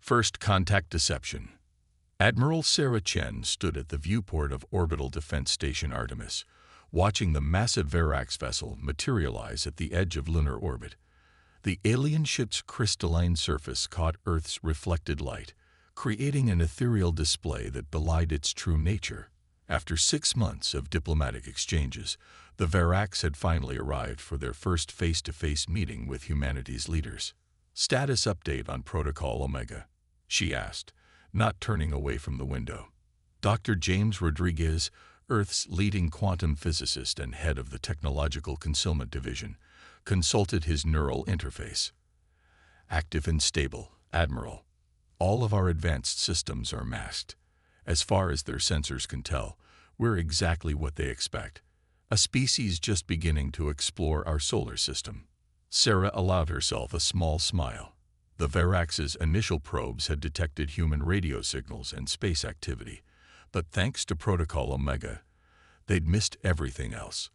First contact deception. Admiral Sarah Chen stood at the viewport of Orbital Defense Station Artemis, watching the massive Verax vessel materialize at the edge of lunar orbit. The alien ship's crystalline surface caught Earth's reflected light, creating an ethereal display that belied its true nature. After 6 months of diplomatic exchanges, the Verax had finally arrived for their first face-to-face meeting with humanity's leaders. "Status update on Protocol Omega," she asked, not turning away from the window. Dr. James Rodriguez, Earth's leading quantum physicist and head of the Technological Concealment Division, consulted his neural interface. "Active and stable, Admiral. All of our advanced systems are masked. As far as their sensors can tell, we're exactly what they expect. A species just beginning to explore our solar system." Sarah allowed herself a small smile. The Verax's initial probes had detected human radio signals and space activity, but thanks to Protocol Omega, they'd missed everything else.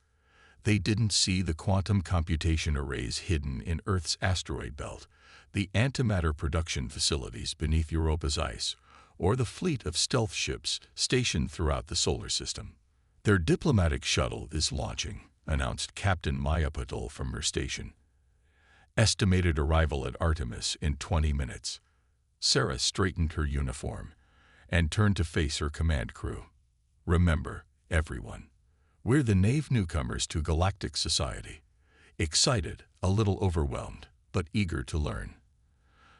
They didn't see the quantum computation arrays hidden in Earth's asteroid belt, the antimatter production facilities beneath Europa's ice, or the fleet of stealth ships stationed throughout the solar system. "Their diplomatic shuttle is launching," announced Captain Mayapatul from her station. "Estimated arrival at Artemis in 20 minutes. Sarah straightened her uniform and turned to face her command crew. "Remember, everyone, we're the naive newcomers to Galactic society. Excited, a little overwhelmed, but eager to learn.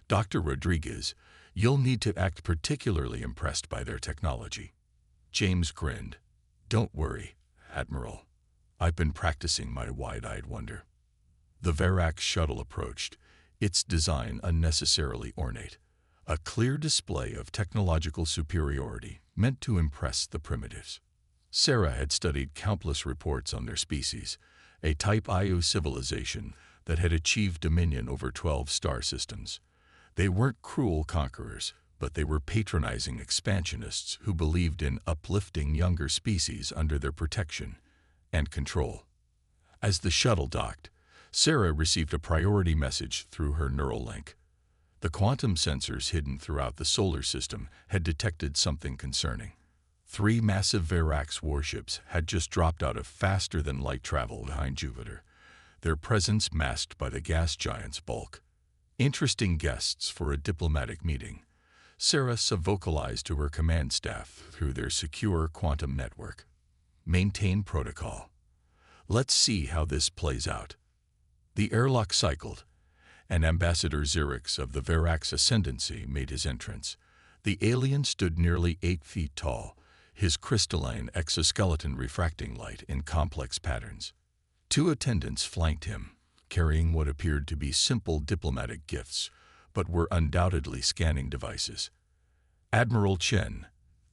Dr. Rodriguez, you'll need to act particularly impressed by their technology." James grinned. "Don't worry, Admiral. I've been practicing my wide-eyed wonder." The Verax shuttle approached, its design unnecessarily ornate, a clear display of technological superiority meant to impress the primitives. Sarah had studied countless reports on their species, a Type IO civilization that had achieved dominion over 12 star systems. They weren't cruel conquerors, but they were patronizing expansionists who believed in uplifting younger species under their protection and control. As the shuttle docked, Sarah received a priority message through her neural link. The quantum sensors hidden throughout the solar system had detected something concerning. 3 massive Verax warships had just dropped out of faster-than-light travel behind Jupiter, their presence masked by the gas giant's bulk. Interesting guests for a diplomatic meeting, Sarah vocalized to her command staff through their secure quantum network. "Maintain protocol. Let's see how this plays out." The airlock cycled, and Ambassador Xerix of the Verax Ascendancy made his entrance. The alien stood nearly 8 feet tall, his crystalline exoskeleton refracting light in complex patterns. 2 attendants flanked him, carrying what appeared to be simple diplomatic gifts, but were undoubtedly scanning devices. "Admiral Chen,"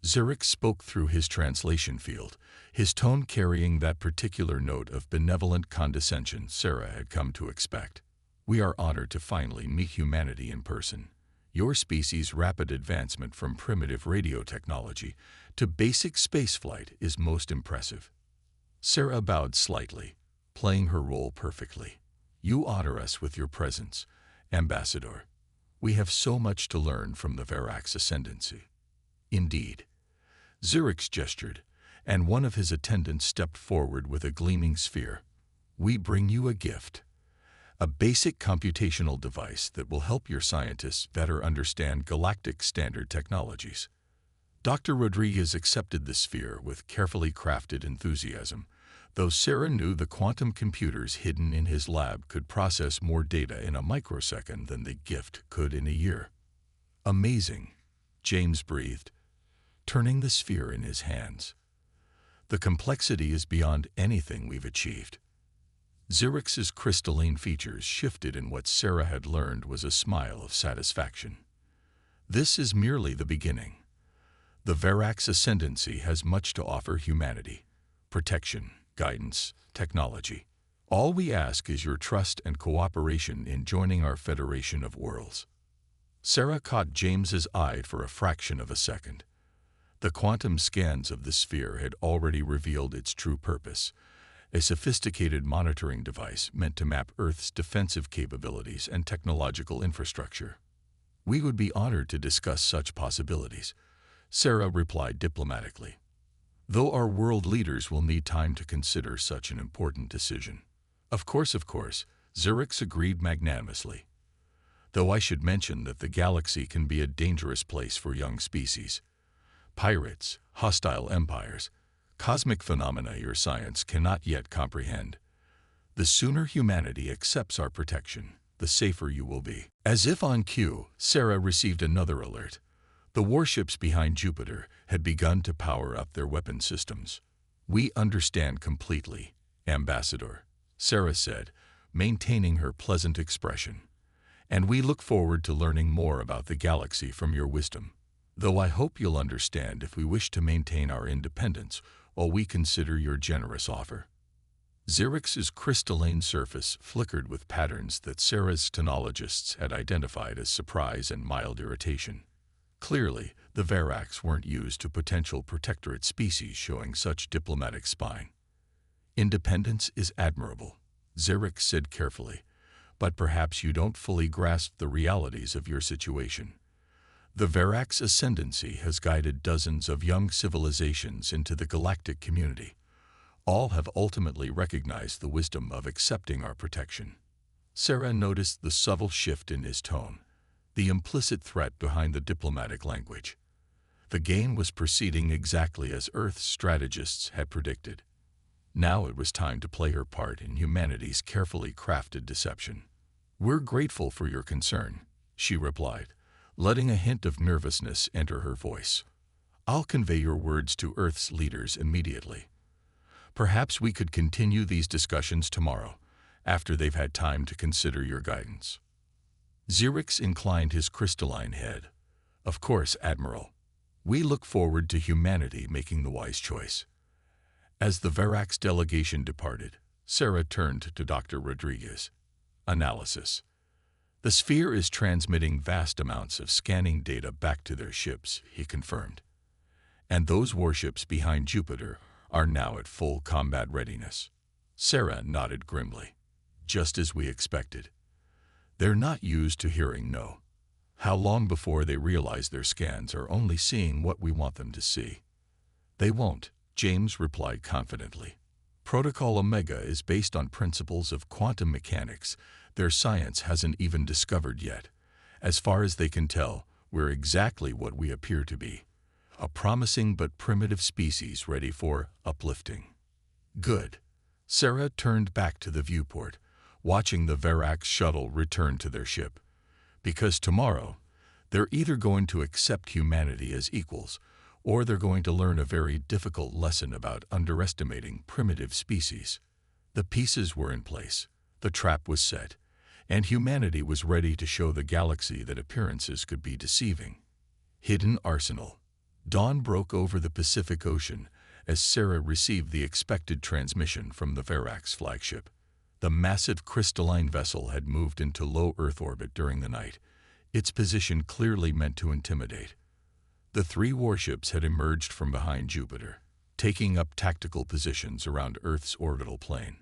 Xerix spoke through his translation field, his tone carrying that particular note of benevolent condescension Sarah had come to expect. "We are honored to finally meet humanity in person. Your species' rapid advancement from primitive radio technology to basic spaceflight is most impressive." Sarah bowed slightly, playing her role perfectly. "You honor us with your presence, Ambassador. We have so much to learn from the Verax Ascendancy." "Indeed." Xerix gestured, and one of his attendants stepped forward with a gleaming sphere. "We bring you a gift. A basic computational device that will help your scientists better understand galactic standard technologies." Dr. Rodriguez accepted the sphere with carefully crafted enthusiasm, though Sarah knew the quantum computers hidden in his lab could process more data in a microsecond than the gift could in a year. "Amazing," James breathed, turning the sphere in his hands. "The complexity is beyond anything we've achieved." Xerix's crystalline features shifted, and what Sarah had learned was a smile of satisfaction. "This is merely the beginning. The Verax Ascendancy has much to offer humanity: protection, guidance, technology. All we ask is your trust and cooperation in joining our Federation of Worlds." Sarah caught James's eye for a fraction of a second. The quantum scans of the sphere had already revealed its true purpose: a sophisticated monitoring device meant to map Earth's defensive capabilities and technological infrastructure. We would be honored to discuss such possibilities, Sarah replied diplomatically, though our world leaders will need time to consider such an important decision. Of course, Xerix agreed magnanimously. Though I should mention that the galaxy can be a dangerous place for young species. Pirates, hostile empires, cosmic phenomena your science cannot yet comprehend. The sooner humanity accepts our protection, the safer you will be. As if on cue, Sarah received another alert. The warships behind Jupiter had begun to power up their weapon systems. We understand completely, Ambassador, Sarah said, maintaining her pleasant expression. And we look forward to learning more about the galaxy from your wisdom. Though I hope you'll understand if we wish to maintain our independence while we consider your generous offer. Xerix's crystalline surface flickered with patterns that Sarah's stenologists had identified as surprise and mild irritation. Clearly, the Verax weren't used to potential protectorate species showing such diplomatic spine. Independence is admirable, Xerix said carefully, but perhaps you don't fully grasp the realities of your situation. The Verax ascendancy has guided dozens of young civilizations into the galactic community. All have ultimately recognized the wisdom of accepting our protection. Sarah noticed the subtle shift in his tone, the implicit threat behind the diplomatic language. The game was proceeding exactly as Earth's strategists had predicted. Now it was time to play her part in humanity's carefully crafted deception. We're grateful for your concern, she replied, letting a hint of nervousness enter her voice. I'll convey your words to Earth's leaders immediately. Perhaps we could continue these discussions tomorrow, after they've had time to consider your guidance. Xerix inclined his crystalline head. Of course, Admiral. We look forward to humanity making the wise choice. As the Verax delegation departed, Sarah turned to Dr. Rodriguez. Analysis. The sphere is transmitting vast amounts of scanning data back to their ships, he confirmed. And those warships behind Jupiter are now at full combat readiness. Sarah nodded grimly. Just as we expected. They're not used to hearing no. How long before they realize their scans are only seeing what we want them to see? They won't, James replied confidently. Protocol Omega is based on principles of quantum mechanics their science hasn't even discovered yet. As far as they can tell, we're exactly what we appear to be. A promising but primitive species ready for uplifting. Good. Sarah turned back to the viewport, watching the Verax shuttle return to their ship. Because tomorrow, they're either going to accept humanity as equals, or they're going to learn a very difficult lesson about underestimating primitive species. The pieces were in place, the trap was set, and humanity was ready to show the galaxy that appearances could be deceiving. Hidden arsenal. Dawn broke over the Pacific Ocean as Sarah received the expected transmission from the Verax flagship. The massive crystalline vessel had moved into low Earth orbit during the night, its position clearly meant to intimidate. The three warships had emerged from behind Jupiter, taking up tactical positions around Earth's orbital plane.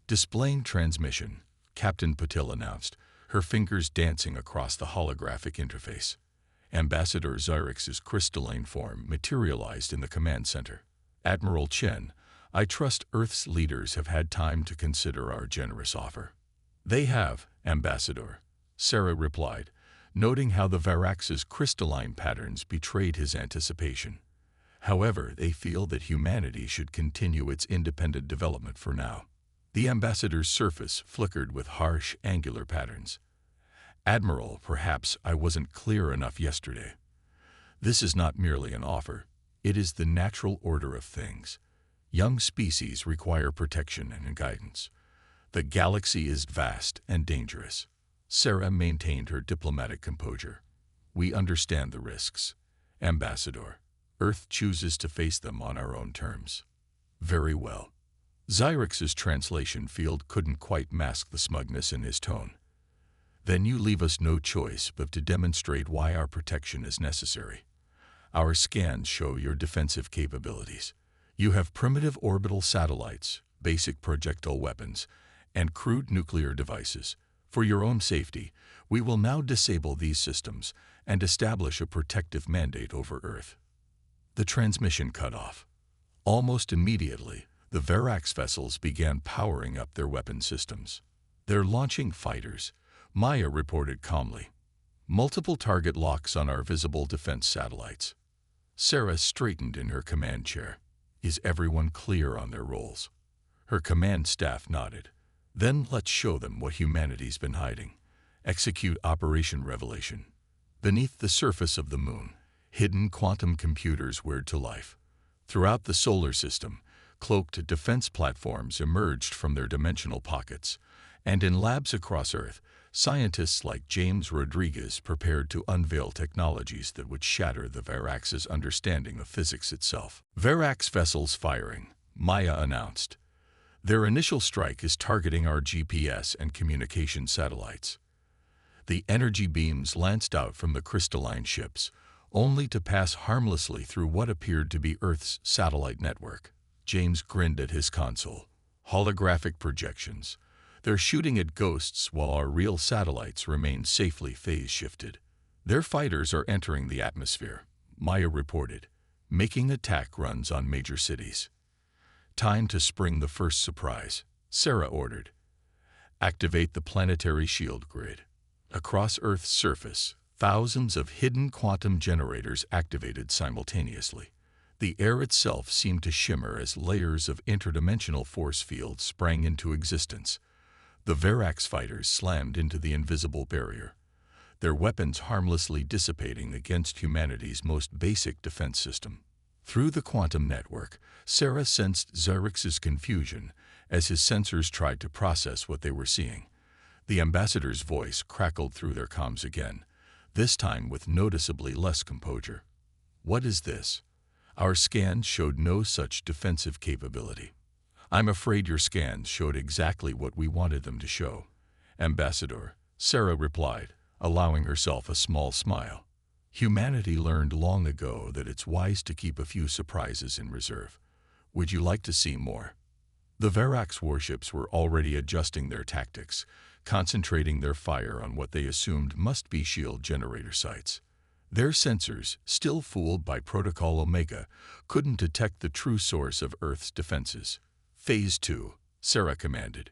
Displaying transmission, Captain Patil announced, her fingers dancing across the holographic interface. Ambassador Xerix's crystalline form materialized in the command center. Admiral Chen, I trust Earth's leaders have had time to consider our generous offer. They have, Ambassador, Sarah replied, noting how the Verax's crystalline patterns betrayed his anticipation. However, they feel that humanity should continue its independent development for now. The ambassador's surface flickered with harsh, angular patterns. Admiral, perhaps I wasn't clear enough yesterday. This is not merely an offer. It is the natural order of things. Young species require protection and guidance. The galaxy is vast and dangerous. Sarah maintained her diplomatic composure. We understand the risks. Ambassador, Earth chooses to face them on our own terms. Very well. Xerix's translation field couldn't quite mask the smugness in his tone. Then you leave us no choice but to demonstrate why our protection is necessary. Our scans show your defensive capabilities. You have primitive orbital satellites, basic projectile weapons, and crude nuclear devices, For your own safety, we will now disable these systems and establish a protective mandate over Earth. The transmission cut off. Almost immediately, the Verax vessels began powering up their weapon systems. "They're launching fighters," Maya reported calmly. "Multiple target locks on our visible defense satellites." Sarah straightened in her command chair. "Is everyone clear on their roles?" Her command staff nodded. "Then let's show them what humanity's been hiding. Execute Operation Revelation." Beneath the surface of the moon, hidden quantum computers whirred to life. Throughout the solar system, cloaked defense platforms emerged from their dimensional pockets, and in labs across Earth, scientists like James Rodriguez prepared to unveil technologies that would shatter the Verax's understanding of physics itself. "Verax vessels firing," Maya announced. "Their initial strike is targeting our GPS and communication satellites." The energy beams lanced out from the crystalline ships, only to pass harmlessly through what appeared to be Earth's satellite network. James grinned at his console. "Holographic projections. They're shooting at ghosts while our real satellites remain safely phase-shifted. Their fighters are entering the atmosphere," Maya reported, "making attack runs on major cities." "Time to spring the first surprise," Sarah ordered. "Activate the planetary shield grid." Across Earth's surface, thousands of hidden quantum generators activated simultaneously. The air itself seemed to shimmer as layers of interdimensional force fields sprang into existence. The Verax fighters slammed into the invisible barrier, their weapons harmlessly dissipating against humanity's most basic defense system. Through the quantum network, Sarah sensed Zerix's confusion as his sensors tried to process what they were seeing. The ambassador's voice crackled through their comms again, this time with noticeably less composure. "What is this? Our scans showed no such defensive capability." "I'm afraid your scans showed exactly what we wanted them to show, Ambassador," Sarah replied, allowing herself a small smile. "Humanity learned long ago that it's wise to keep a few surprises in reserve. Would you like to see more?" The Verax warships were already adjusting their tactics, concentrating their fire on what they assumed must be shield generator sites. Their sensors, still fooled by Protocol Omega, couldn't detect the true source of Earth's defenses. "Phase 2, Sarah commanded.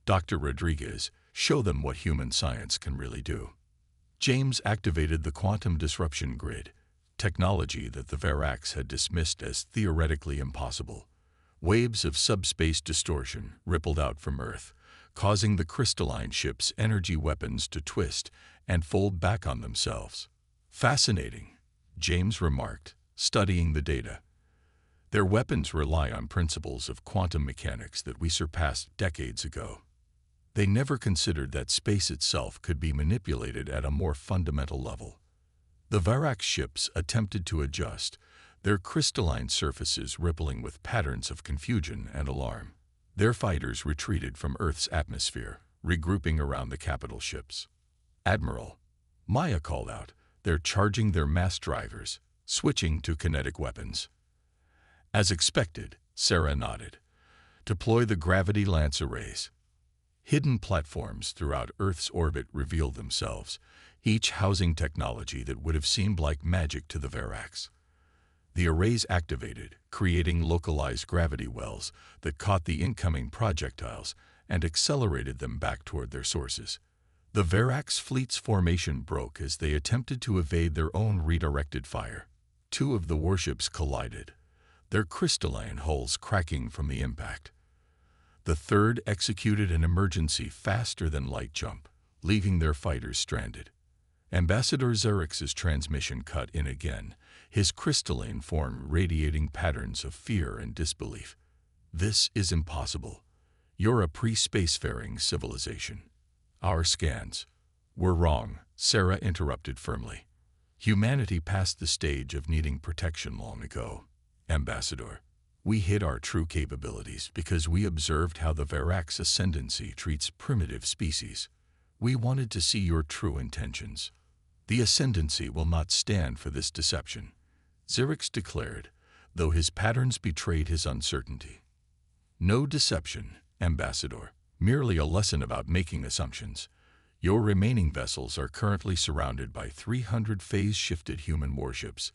"Dr. Rodriguez, show them what human science can really do." James activated the quantum disruption grid, technology that the Verax had dismissed as theoretically impossible. Waves of subspace distortion rippled out from Earth, causing the crystalline ship's energy weapons to twist and fold back on themselves. "Fascinating," James remarked, studying the data. "Their weapons rely on principles of quantum mechanics that we surpassed decades ago. They never considered that space itself could be manipulated at a more fundamental level." The Verax ships attempted to adjust, their crystalline surfaces rippling with patterns of confusion and alarm. Their fighters retreated from Earth's atmosphere, regrouping around the capital ships. "Admiral," Maya called out, "they're charging their mass drivers, switching to kinetic weapons." "As expected," Sarah nodded. "Deploy the gravity lance arrays." Hidden platforms throughout Earth's orbit revealed themselves, each housing technology that would have seemed like magic to the Verax. The arrays activated, creating localized gravity wells that caught the incoming projectiles and accelerated them back toward their sources. The Verax fleet's formation broke as they attempted to evade their own redirected fire. Two of the warships collided, their crystalline hulls cracking from the impact. The third executed an emergency faster than light jump, leaving their fighters stranded. Ambassador Zerix's transmission cut in again, his crystalline form radiating patterns of fear and disbelief. "This is impossible. You're a pre-spacefaring civilization." "Our scans were wrong," Sarah interrupted firmly. "Humanity passed the stage of needing protection long ago, Ambassador. We hid our true capabilities because we observed how the Verax ascendancy treats primitive species. We wanted to see your true intentions. The ascendancy will not stand for this deception," Zerix declared, though his patterns betrayed his uncertainty. "No deception, Ambassador, merely a lesson about making assumptions. Your remaining vessels are currently surrounded by 300 phase-shifted human warships,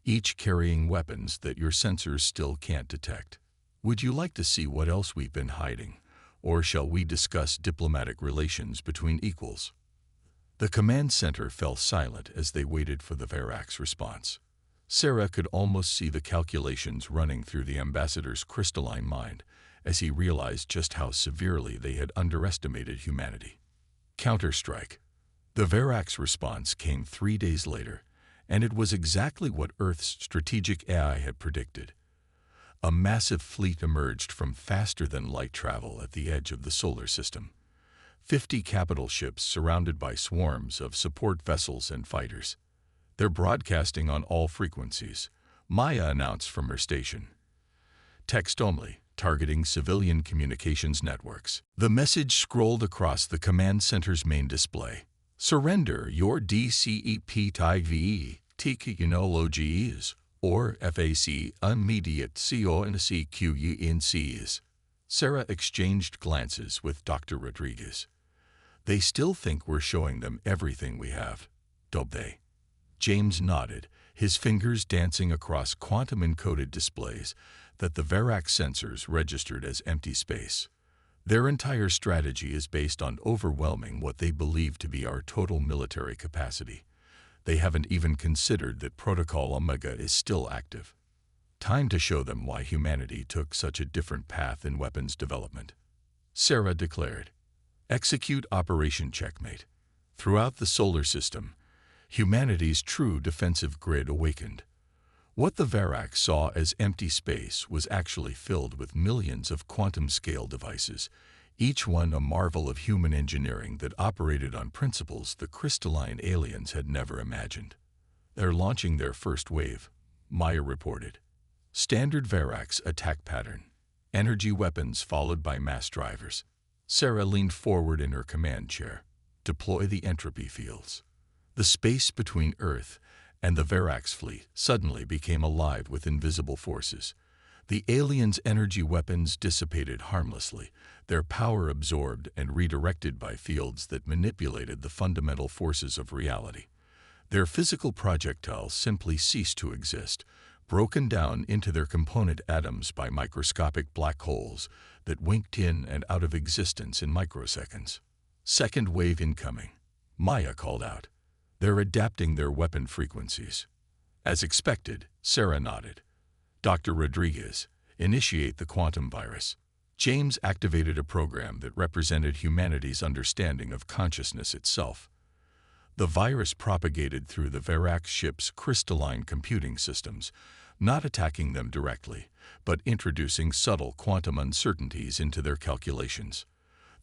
each carrying weapons that your sensors still can't detect. Would you like to see what else we've been hiding, or shall we discuss diplomatic relations between equals? The command center fell silent as they waited for the Varak's response. Sarah could almost see the calculations running through the ambassador's crystalline mind as he realized just how severely they had underestimated humanity. Counterstrike. The Varak's response came 3 days later, and it was exactly what Earth's strategic AI had predicted. A massive fleet emerged from faster-than-light travel at the edge of the solar system. 50 capital ships surrounded by swarms of support vessels and fighters. They're broadcasting on all frequencies, Maya announced from her station. Text only, targeting civilian communications networks. The message scrolled across the command center's main display. Surrender your DCEP-TIVE technologies, or FAC immediate CONCQENCs. Sarah exchanged glances with Dr. Rodriguez. They still think we're showing them everything we have, don't they? James nodded, his fingers dancing across quantum-encoded displays that the Varak sensors registered as empty space. Their entire strategy is based on overwhelming what they believe to be our total military capacity. They haven't even considered that Protocol Omega is still active. Time to show them why humanity took such a different path in weapons development. Sarah declared, "Execute Operation Checkmate." Throughout the solar system, humanity's true defensive grid awakened. What the Varak saw as empty space was actually filled with millions of quantum-scale devices, each one a marvel of human engineering that operated on principles the crystalline aliens had never imagined. They're launching their first wave, Maya reported. Standard Varak's attack pattern. Energy weapons followed by mass drivers. Sarah leaned forward in her command chair. Deploy the entropy fields. The space between Earth and the Varak's fleet suddenly became alive with invisible forces. The aliens' energy weapons dissipated harmlessly, their power absorbed and redirected by fields that manipulated the fundamental forces of reality. Their physical projectiles simply ceased to exist, broken down into their component atoms by microscopic black holes that winked in and out of existence in microseconds. Second wave incoming, Maya called out. They're adapting their weapon frequencies. As expected, Sarah nodded. Dr. Rodriguez, initiate the quantum virus. James activated a program that represented humanity's understanding of consciousness itself. The virus propagated through the Varak ship's crystalline computing systems, not attacking them directly, but introducing subtle quantum uncertainties into their calculations.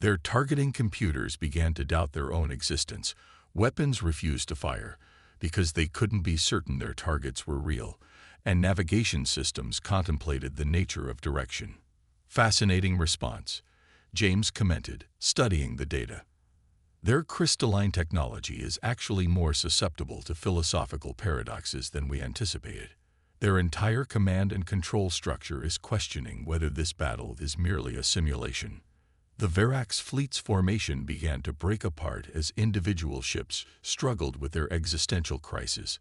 Their targeting computers began to doubt their own existence. Weapons refused to fire because they couldn't be certain their targets were real, and navigation systems contemplated the nature of direction. Fascinating response, James commented, studying the data. Their crystalline technology is actually more susceptible to philosophical paradoxes than we anticipated. Their entire command and control structure is questioning whether this battle is merely a simulation. The Varak's fleet's formation began to break apart as individual ships struggled with their existential crisis.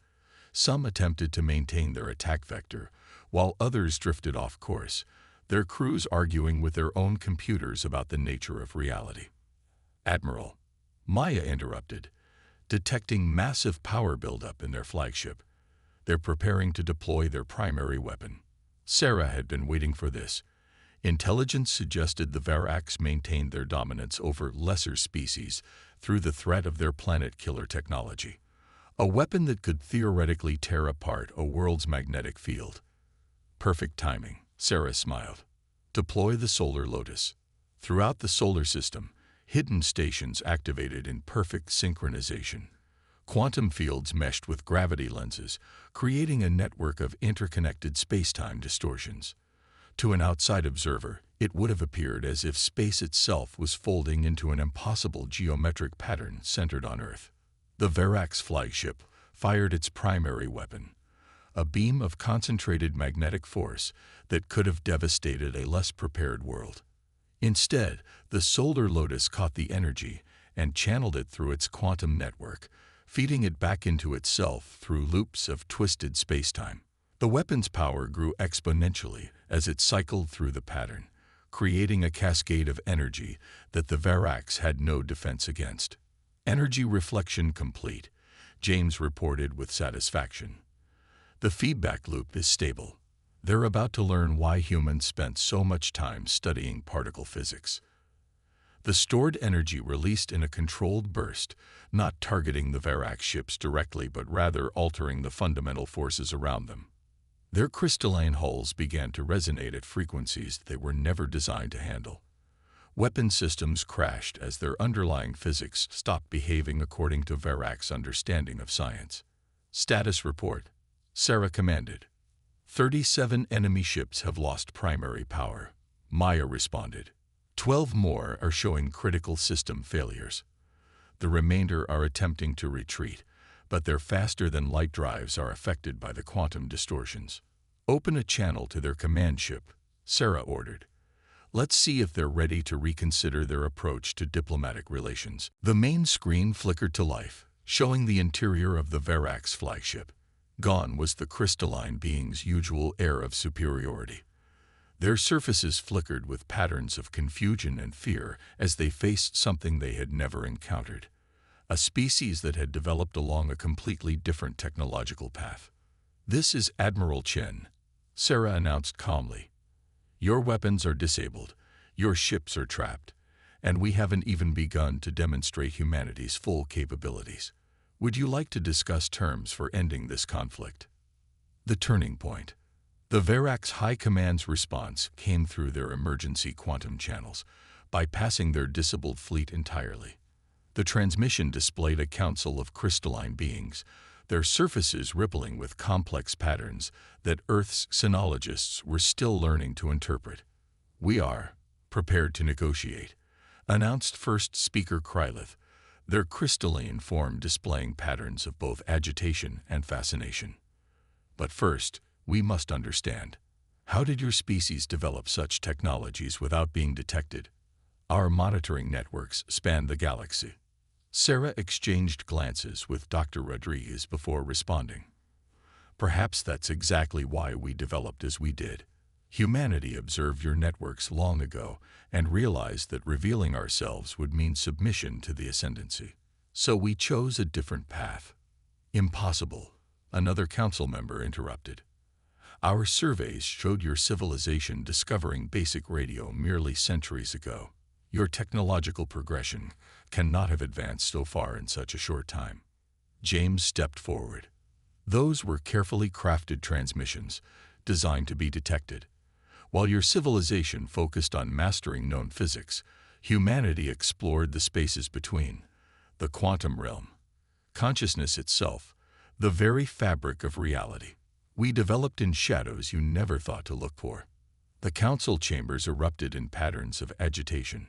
Some attempted to maintain their attack vector, while others drifted off course, their crews arguing with their own computers about the nature of reality. Admiral, Maya interrupted, detecting massive power buildup in their flagship. They're preparing to deploy their primary weapon. Sarah had been waiting for this. Intelligence suggested the Varaks maintained their dominance over lesser species through the threat of their planet-killer technology. A weapon that could theoretically tear apart a world's magnetic field. Perfect timing, Sarah smiled. Deploy the Solar Lotus. Throughout the solar system, hidden stations activated in perfect synchronization. Quantum fields meshed with gravity lenses, creating a network of interconnected spacetime distortions. To an outside observer, it would have appeared as if space itself was folding into an impossible geometric pattern centered on Earth. The Varak's flagship fired its primary weapon, a beam of concentrated magnetic force that could have devastated a less prepared world. Instead, the Solar Lotus caught the energy and channeled it through its quantum network, feeding it back into itself through loops of twisted spacetime. The weapon's power grew exponentially as it cycled through the pattern, creating a cascade of energy that the Verax had no defense against. Energy reflection complete, James reported with satisfaction. The feedback loop is stable. They're about to learn why humans spent so much time studying particle physics. The stored energy released in a controlled burst, not targeting the Verax ships directly but rather altering the fundamental forces around them. Their crystalline hulls began to resonate at frequencies they were never designed to handle. Weapon systems crashed as their underlying physics stopped behaving according to Verax's understanding of science. Status report. Sarah commanded. 37 enemy ships have lost primary power. Maya responded. 12 more are showing critical system failures. The remainder are attempting to retreat, but their faster-than-light drives are affected by the quantum distortions. Open a channel to their command ship, Sarah ordered. Let's see if they're ready to reconsider their approach to diplomatic relations. The main screen flickered to life, showing the interior of the Verax flagship. Gone was the crystalline being's usual air of superiority. Their surfaces flickered with patterns of confusion and fear as they faced something they had never encountered, a species that had developed along a completely different technological path. "This is Admiral Chen," Sarah announced calmly. "Your weapons are disabled, your ships are trapped, and we haven't even begun to demonstrate humanity's full capabilities. Would you like to discuss terms for ending this conflict?" The turning point. The Verax High Command's response came through their emergency quantum channels, bypassing their disabled fleet entirely. The transmission displayed a council of crystalline beings, their surfaces rippling with complex patterns that Earth's xenologists were still learning to interpret. "We are prepared to negotiate," announced First Speaker Krylith, their crystalline form displaying patterns of both agitation and fascination. "But first, we must understand. How did your species develop such technologies without being detected? Our monitoring networks span the galaxy." Sarah exchanged glances with Dr. Rodriguez before responding. "Perhaps that's exactly why we developed as we did. Humanity observed your networks long ago and realized that revealing ourselves would mean submission to the ascendancy. So we chose a different path." "Impossible," another council member interrupted. "Our surveys showed your civilization discovering basic radio merely centuries ago. Your technological progression cannot have advanced so far in such a short time." James stepped forward. "Those were carefully crafted transmissions, designed to be detected. While your civilization focused on mastering known physics, humanity explored the spaces between, the quantum realm, consciousness itself, the very fabric of reality. We developed in shadows you never thought to look for." The council chambers erupted in patterns of agitation.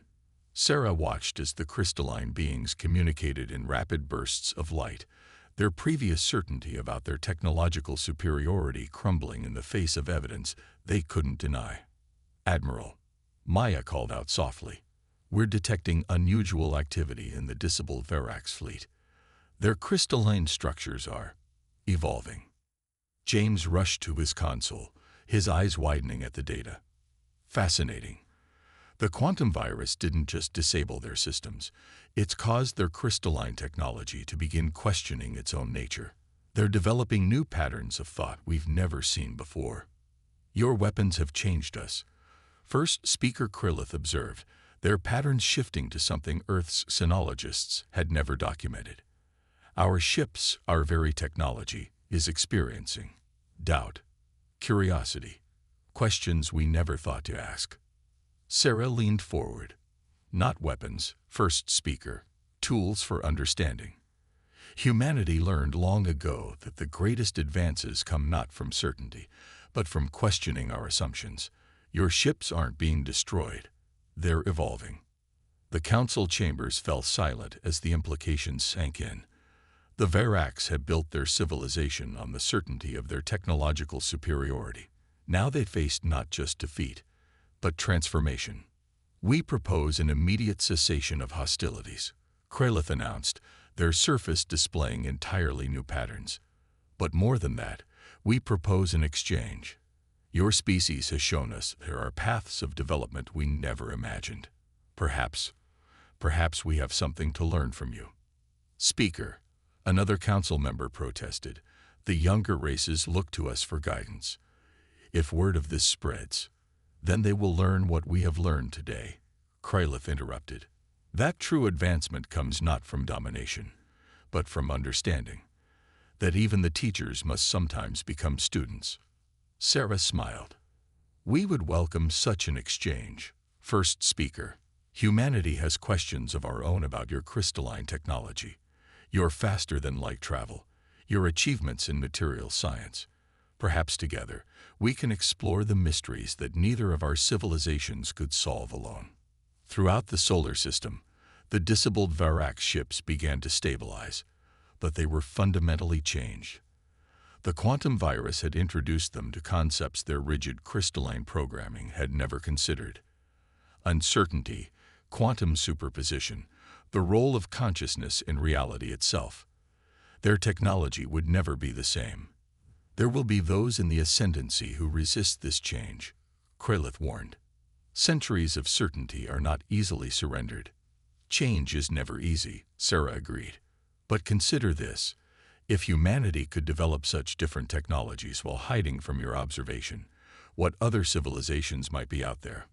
Sarah watched as the crystalline beings communicated in rapid bursts of light, their previous certainty about their technological superiority crumbling in the face of evidence they couldn't deny. "Admiral," Maya called out softly, "we're detecting unusual activity in the disabled Verax fleet. Their crystalline structures are evolving." James rushed to his console, his eyes widening at the data. Fascinating. The quantum virus didn't just disable their systems, it's caused their crystalline technology to begin questioning its own nature. They're developing new patterns of thought we've never seen before. "Your weapons have changed us," First Speaker Krylith observed, their patterns shifting to something Earth's xenologists had never documented. "Our ships, our very technology, is experiencing doubt, curiosity, questions we never thought to ask." Sarah leaned forward. "Not weapons, First Speaker, tools for understanding. Humanity learned long ago that the greatest advances come not from certainty, but from questioning our assumptions. Your ships aren't being destroyed, they're evolving." The council chambers fell silent as the implications sank in. The Verax had built their civilization on the certainty of their technological superiority. Now they faced not just defeat, but transformation. "We propose an immediate cessation of hostilities," Krylith announced, their surface displaying entirely new patterns. But more than that, we propose an exchange. Your species has shown us there are paths of development we never imagined. Perhaps we have something to learn from you. Speaker, another council member protested. The younger races look to us for guidance. If word of this spreads, then they will learn what we have learned today. Krylith interrupted. That true advancement comes not from domination, but from understanding. That even the teachers must sometimes become students. Sarah smiled. We would welcome such an exchange. First speaker, humanity has questions of our own about your crystalline technology, your faster-than-light travel, your achievements in material science. Perhaps together, we can explore the mysteries that neither of our civilizations could solve alone. Throughout the solar system, the disabled Varax ships began to stabilize, but they were fundamentally changed. The quantum virus had introduced them to concepts their rigid crystalline programming had never considered. Uncertainty, quantum superposition, the role of consciousness in reality itself. Their technology would never be the same. There will be those in the ascendancy who resist this change, Krylith warned. Centuries of certainty are not easily surrendered. Change is never easy, Sarah agreed. But consider this. If humanity could develop such different technologies while hiding from your observation, what other civilizations might be out there?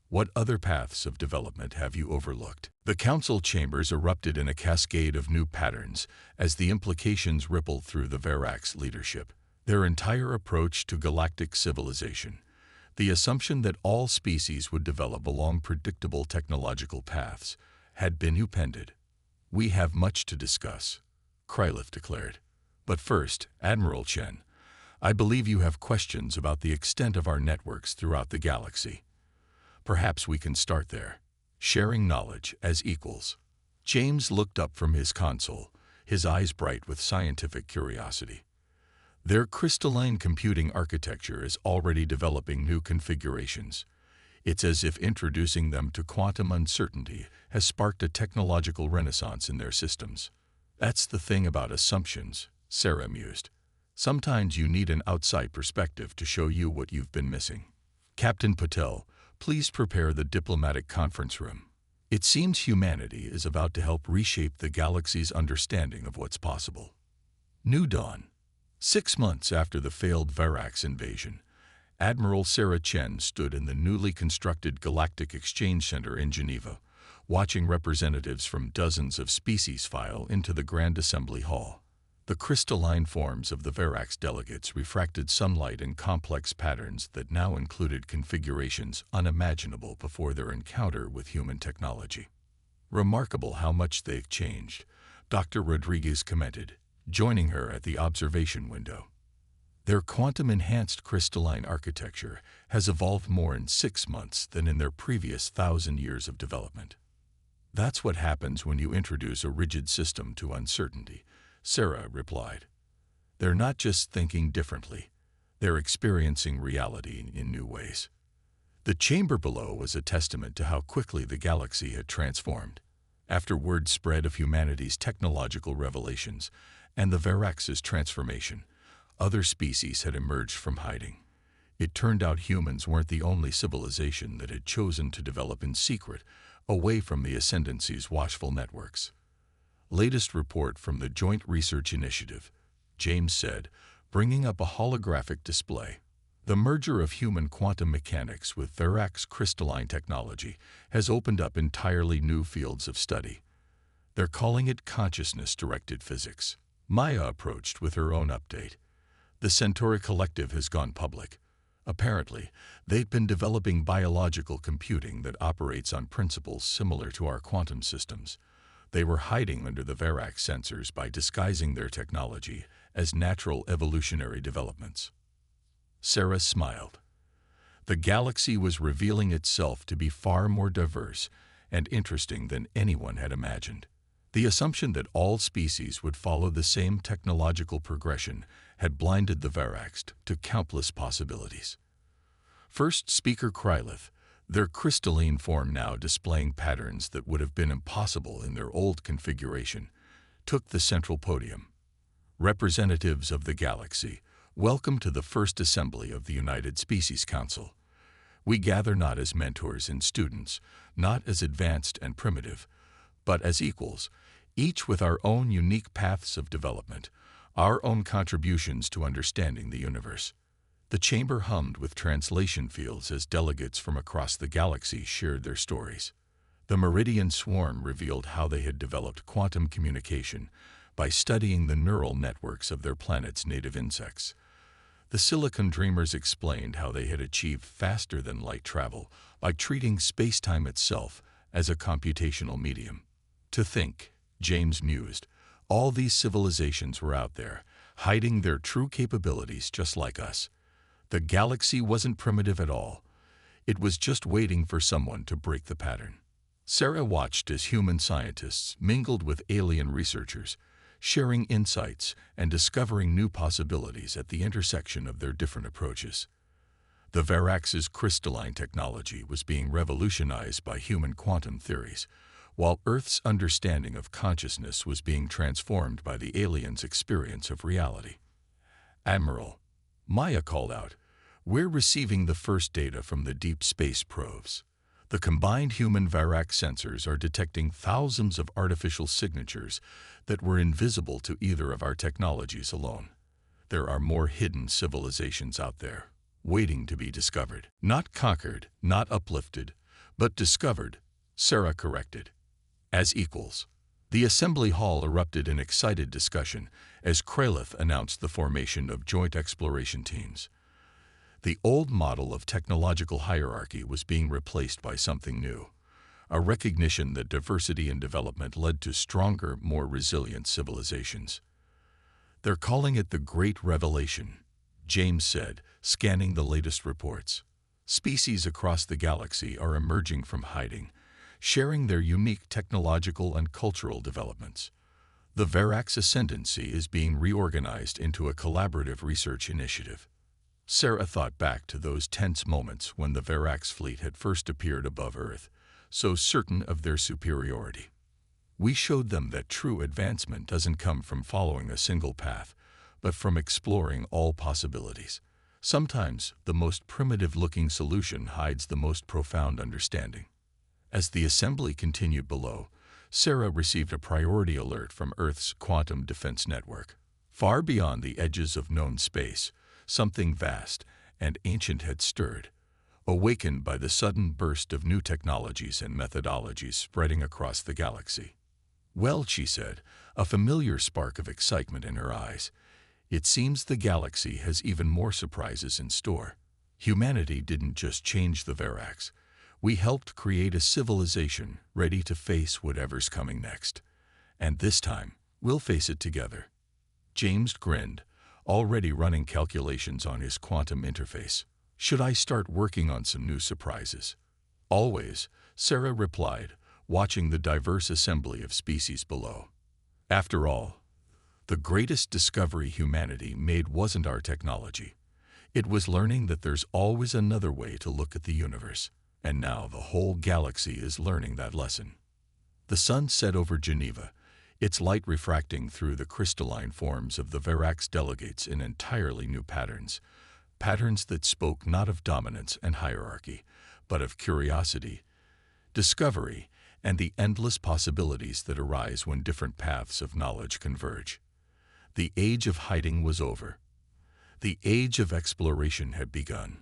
What other paths of development have you overlooked? The council chambers erupted in a cascade of new patterns as the implications rippled through the Varax leadership. Their entire approach to galactic civilization, the assumption that all species would develop along predictable technological paths, had been upended. We have much to discuss, Krylith declared. But first, Admiral Chen, I believe you have questions about the extent of our networks throughout the galaxy. Perhaps we can start there, sharing knowledge as equals. James looked up from his console, his eyes bright with scientific curiosity. Their crystalline computing architecture is already developing new configurations. It's as if introducing them to quantum uncertainty has sparked a technological renaissance in their systems. That's the thing about assumptions, Sarah mused. Sometimes you need an outside perspective to show you what you've been missing. Captain Patel, please prepare the diplomatic conference room. It seems humanity is about to help reshape the galaxy's understanding of what's possible. New Dawn. 6 months after the failed Varax invasion, Admiral Sarah Chen stood in the newly constructed Galactic Exchange Center in Geneva, watching representatives from dozens of species file into the Grand Assembly Hall. The crystalline forms of the Varax delegates refracted sunlight in complex patterns that now included configurations unimaginable before their encounter with human technology. Remarkable how much they've changed, Dr. Rodriguez commented, joining her at the observation window. Their quantum-enhanced crystalline architecture has evolved more in 6 months than in their previous 1,000 years of development. That's what happens when you introduce a rigid system to uncertainty, Sarah replied. They're not just thinking differently, they're experiencing reality in new ways. The chamber below was a testament to how quickly the galaxy had transformed. After word spread of humanity's technological revelations and the Varax's transformation, other species had emerged from hiding. It turned out humans weren't the only civilization that had chosen to develop in secret, away from the Ascendancy's watchful networks. Latest report from the Joint Research Initiative, James said, bringing up a holographic display. The merger of human quantum mechanics with Varax crystalline technology has opened up entirely new fields of study. They're calling it consciousness-directed physics. Maya approached with her own update. The Centauri Collective has gone public. Apparently, they've been developing biological computing that operates on principles similar to our quantum systems. They were hiding under the Varax sensors by disguising their technology as natural evolutionary developments. Sarah smiled. The galaxy was revealing itself to be far more diverse and interesting than anyone had imagined. The assumption that all species would follow the same technological progression had blinded the Varax to countless possibilities. First Speaker Krylith, their crystalline form now displaying patterns that would have been impossible in their old configuration, took the central podium. Representatives of the galaxy, welcome to the first assembly of the United Species Council. We gather not as mentors and students, not as advanced and primitive, but as equals, each with our own unique paths of development, our own contributions to understanding the universe. The chamber hummed with translation fields as delegates from across the galaxy shared their stories. The Meridian Swarm revealed how they had developed quantum communication by studying the neural networks of their planet's native insects. The Silicon Dreamers explained how they had achieved faster-than-light travel by treating space-time itself as a computational medium. To think, James mused, all these civilizations were out there, hiding their true capabilities just like us. The galaxy wasn't primitive at all. It was just waiting for someone to break the pattern. Sarah watched as human scientists mingled with alien researchers, sharing insights and discovering new possibilities at the intersection of their different approaches. The Verax's crystalline technology was being revolutionized by human quantum theories, while Earth's understanding of consciousness was being transformed by the aliens' experience of reality. "Admiral," Maya called out, "we're receiving the first data from the deep space probes. The combined human Verax sensors are detecting thousands of artificial signatures that were invisible to either of our technologies alone. There are more hidden civilizations out there, waiting to be discovered. Not conquered, not uplifted, but discovered," Sarah corrected. As equals. The assembly hall erupted in excited discussion as Kralith announced the formation of joint exploration teams. The old model of technological hierarchy was being replaced by something new, a recognition that diversity and development led to stronger, more resilient civilizations. "They're calling it the Great Revelation," James said, scanning the latest reports. "Species across the galaxy are emerging from hiding, sharing their unique technological and cultural developments. The Verax Ascendancy is being reorganized into a collaborative research initiative." Sarah thought back to those tense moments when the Verax fleet had first appeared above Earth, so certain of their superiority. "We showed them that true advancement doesn't come from following a single path, but from exploring all possibilities. Sometimes the most primitive-looking solution hides the most profound understanding." As the assembly continued below, Sarah received a priority alert from Earth's quantum defense network. Far beyond the edges of known space, something vast and ancient had stirred, awakened by the sudden burst of new technologies and methodologies spreading across the galaxy. "Well," she said, a familiar spark of excitement in her eyes, "it seems the galaxy has even more surprises in store. Humanity didn't just change the Verax. We helped create a civilization ready to face whatever's coming next. And this time, we'll face it together." James grinned, already running calculations on his quantum interface. "Should I start working on some new surprises?" "Always," Sarah replied, watching the diverse assembly of species below. After all, the greatest discovery humanity made wasn't our technology. It was learning that there's always another way to look at the universe. And now the whole galaxy is learning that lesson. The sun set over Geneva, its light refracting through the crystalline forms of the Verax delegates in entirely new patterns, patterns that spoke not of dominance and hierarchy, but of curiosity, discovery, and the endless possibilities that arise when different paths of knowledge converge. The age of hiding was over. The age of exploration had begun.